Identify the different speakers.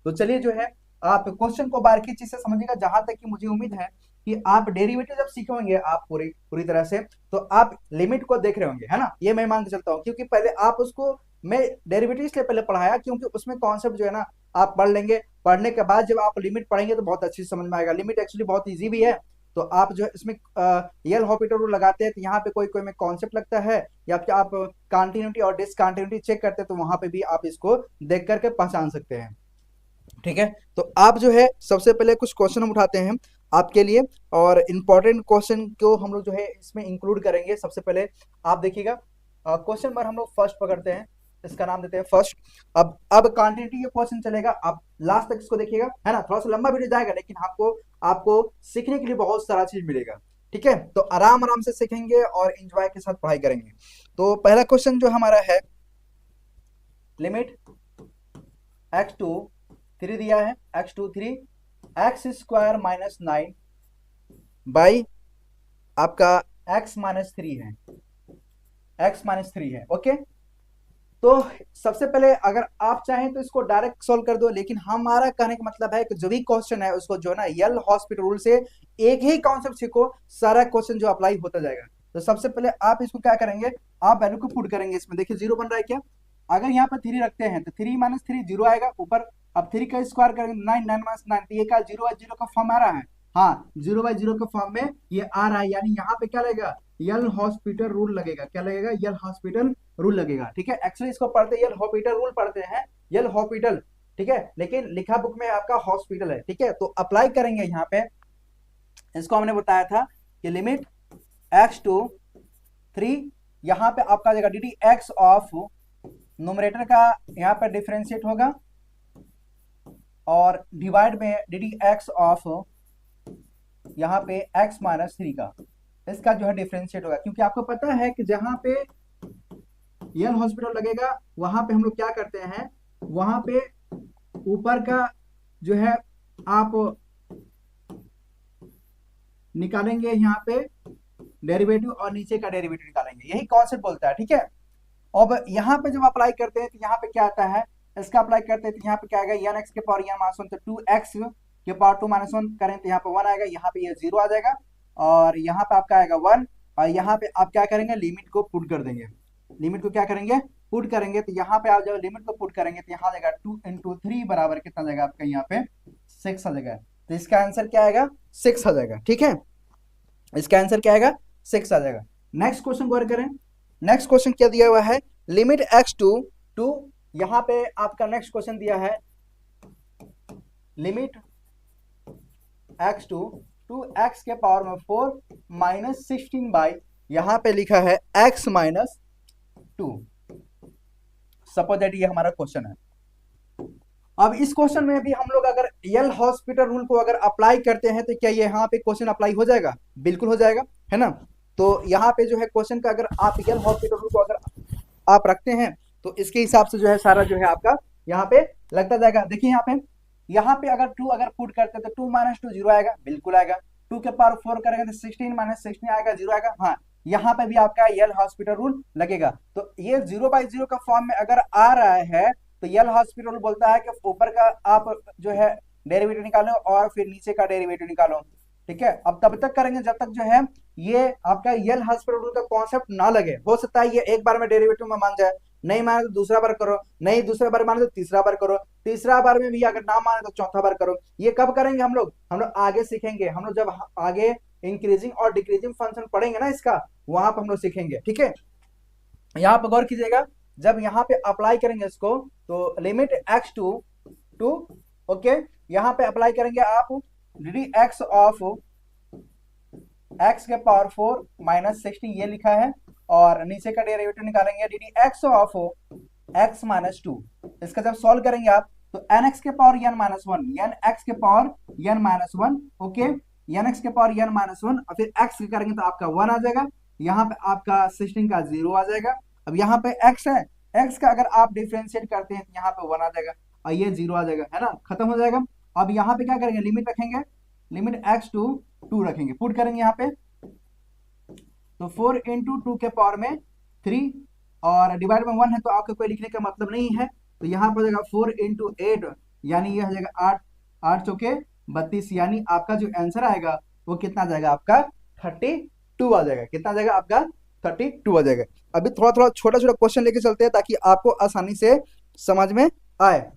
Speaker 1: तो चलिए जो है आप क्वेश्चन को बारीकी से समझिएगा, जहां तक कि मुझे उम्मीद है कि आप डेरिवेटिव जब सीखे होंगे आप पूरी पूरी तरह से, तो आप लिमिट को देख रहे होंगे, है ना, ये मैं मान के चलता हूँ, क्योंकि पहले आप उसको, मैं डेरिवेटिव इसलिए पहले पढ़ाया क्योंकि उसमें कॉन्सेप्ट जो है ना आप पढ़ लेंगे, पढ़ने के बाद जब आप लिमिट पढ़ेंगे तो बहुत अच्छी समझ में आएगा। लिमिट एक्चुअली बहुत ईजी भी है। तो आप जो है इसमें यल हॉपिटल रूल लगाते हैं, तो यहाँ पे कोई कोई में कॉन्सेप्ट लगता है, या फिर आप कंटिन्यूटी और डिसकंटिन्यूटी चेक करते हैं, तो वहां पे भी आप इसको देख करके पहचान सकते हैं। ठीक है, तो आप जो है सबसे पहले कुछ क्वेश्चन हम उठाते हैं आपके लिए, और इम्पोर्टेंट क्वेश्चन को हम लोग जो है इसमें इंक्लूड करेंगे। सबसे पहले आप देखिएगा, क्वेश्चन नंबर हम लोग फर्स्ट पकड़ते हैं, इसका नाम देते हैं फर्स्ट। अब कंटिन्यूटी ये क्वेश्चन चलेगा, आप लास्ट तक इसको देखिएगा, है ना, थोड़ा सा लंबा वीडियो जाएगा, लेकिन आपको आपको सीखने के लिए बहुत सारा चीज मिलेगा। ठीक है, तो आराम आराम से सीखेंगे और एंजॉय के साथ पढ़ाई करेंगे। तो पहला क्वेश्चन जो हमारा है, लिमिट x2 3 दिया है, x2 3 x square minus 9 by आपका x माइनस 3 है, x माइनस 3 है। ओके, तो सबसे पहले अगर आप चाहें तो इसको डायरेक्ट सॉल्व कर दो, लेकिन हमारा कहने का मतलब है कि जो भी क्वेश्चन है उसको जो है ना यल हॉस्पिटल रूल से एक ही कॉन्सेप्ट सीखो, सारा क्वेश्चन जो अप्लाई होता जाएगा। तो सबसे पहले आप इसको क्या करेंगे, आप वैल्यू को पुट करेंगे इसमें। देखिए जीरो बन रहा है क्या, अगर यहाँ पर 3 रखते हैं तो 3 माइनस 3 जीरो आएगा ऊपर। अब 3 का स्क्वायर करेंगे 9, 9 माइनस 9, तो ये का जीरो बाई जीरो का फॉर्म आ रहा है। हाँ, जीरो बाई जीरो के फॉर्म में ये आ रहा है, यानी यहाँ पे क्या लगेगा, यल हॉस्पिटल रूल लगेगा। क्या लगेगा, यल हॉस्पिटल रूल लगेगा। ठीक है, एक्चुअली इसको पढ़ते यल हॉस्पिटल रूल पढ़ते हैं, यल हॉस्पिटल। ठीक है, लेकिन लिखा बुक में आपका हॉस्पिटल है। ठीक है, तो अप्लाई करेंगे यहाँ पे, इसको हमने बताया था कि लिमिट x2 3, यहाँ पे आपका जगह D D x of numerator का यहाँ पे डिफरेंशिएट होगा, और डिवाइड में डी डी एक्स ऑफ यहाँ पे x माइनस 3 का, इसका जो है डिफरेंशिएट होगा। क्योंकि आपको पता है कि जहां पे यल हॉस्पिटल लगेगा वहां पे हम लोग क्या करते हैं, वहां पे ऊपर का जो है आप निकालेंगे यहाँ पे डेरिवेटिव, और नीचे का डेरिवेटिव निकालेंगे, यही कॉन्सेप्ट बोलता है। ठीक है, अब यहाँ पे जब अप्लाई करते हैं तो यहाँ पे क्या आता है, इसका अप्लाई करते हैं तो यहाँ पे क्या आएगा, यन एक्स के पावर यन माइनस 1, तो 2x के पावर 2 माइनस 1 करें तो यहाँ पे 1 आएगा, यहाँ पे ये 0 आ जाएगा, और यहाँ पे आपका आएगा 1, और यहाँ पे आप क्या करेंगे, लिमिट को पुट कर देंगे। लिमिट को क्या करेंगे, पुट करेंगे, तो यहाँ पे आप जब लिमिट को पुट करेंगे तो यहाँ जाएगा 2 इंटू 3 बराबर कितना जाएगा आपका, यहाँ पे 6 आ जाएगा। तो इसका आंसर क्या आएगा, 6 आ जाएगा। ठीक है, इसका आंसर क्या आएगा, 6 आ जाएगा। नेक्स्ट क्वेश्चन गौर करें, नेक्स्ट क्वेश्चन क्या दिया हुआ है, लिमिट x2 टू, यहां पे आपका नेक्स्ट क्वेश्चन दिया है लिमिट x2 टू x के पावर में 4 माइनस 16 बाई, यहां पे लिखा है x माइनस 2। सपोज दैट ये हमारा क्वेश्चन है। अब इस क्वेश्चन में भी हम लोग अगर यल हॉस्पिटल रूल को अगर अप्लाई करते हैं तो क्या ये यहाँ पे क्वेश्चन अप्लाई हो जाएगा, बिल्कुल हो जाएगा, है ना। तो यहाँ पे जो है क्वेश्चन का अगर आप यल हॉस्पिटल रूल को अगर आप रखते हैं तो इसके हिसाब से जो है सारा जो है आपका यहाँ पे लगता जाएगा। देखिए यहाँ पे अगर 2 अगर पुट करते हैं तो 2 माइनस 2 जीरो आएगा, बिल्कुल आएगा। 2 के पावर 4 करेंगे तो 16 माइनस 16 आएगा, जीरो आएगा। हाँ, यहाँ पे भी आपका यल हॉस्पिटल रूल लगेगा। तो ये 0 बाई 0 का फॉर्म में अगर आ रहा है तो यल हॉस्पिटल रूल बोलता है कि ऊपर का आप जो है डेरिवेटिव निकालो और फिर नीचे का डेरिवेटिव निकालो। ठीक है, अब तब तक करेंगे जब तक जो है ये आपका यल हॉस्पिटल रूल का कॉन्सेप्ट ना लगे। हो सकता है ये एक बार में डेरिवेटिव में मान जाए, नहीं माने तो दूसरा बार करो, नहीं दूसरा बार माने तो तीसरा बार करो, तीसरा बार में भी अगर ना माने तो चौथा बार करो। ये कब करेंगे हम लोग आगे सीखेंगे, हम लोग जब आगे इंक्रीजिंग और डिक्रीजिंग फंक्शन पढ़ेंगे ना इसका, वहां पर हम लोग सीखेंगे। ठीक है, यहाँ पर गौर कीजिएगा, जब यहाँ पे अप्लाई करेंगे इसको तो लिमिट x2 टू, ओके, यहाँ पे अप्लाई करेंगे आप डी एक्स ऑफ x के पावर 4 माइनस 16 ये लिखा है, और नीचे का डेरिवेटिव निकालेंगे d x of x minus 2। इसका जब सॉल्व करेंगे आप तो एन एक्स के power n minus 1, n x के power n minus 1, okay, n x के पावर n माइनस 1, और फिर x करेंगे तो आपका 1 आ जाएगा, यहाँ पे आपका 16 का 0 आ जाएगा। अब यहाँ पे x है, x का अगर आप डिफरेंशिएट करते हैं तो यहाँ पे 1 आ जाएगा और ये 0 आ जाएगा, है ना, खत्म हो जाएगा। अब यहाँ पे क्या करेंगे, लिमिट रखेंगे, लिमिट x2 2 रखेंगे, पुट करेंगे यहाँ पे तो 4 इंटू 2 के पावर में 3, और डिवाइड में 1 है तो आपको कोई लिखने का मतलब नहीं है, तो यहाँ पर जाएगा 4 इंटू 8 यानी ये हो जाएगा 8, 8 चौके 32, यानी आपका जो आंसर आएगा वो कितना आ जाएगा आपका 32 आ जाएगा। कितना आ जाएगा आपका 32 आ जाएगा। अभी थोड़ा थोड़ा छोटा छोटा क्वेश्चन लेके चलते हैं ताकि आपको आसानी से समझ में आए।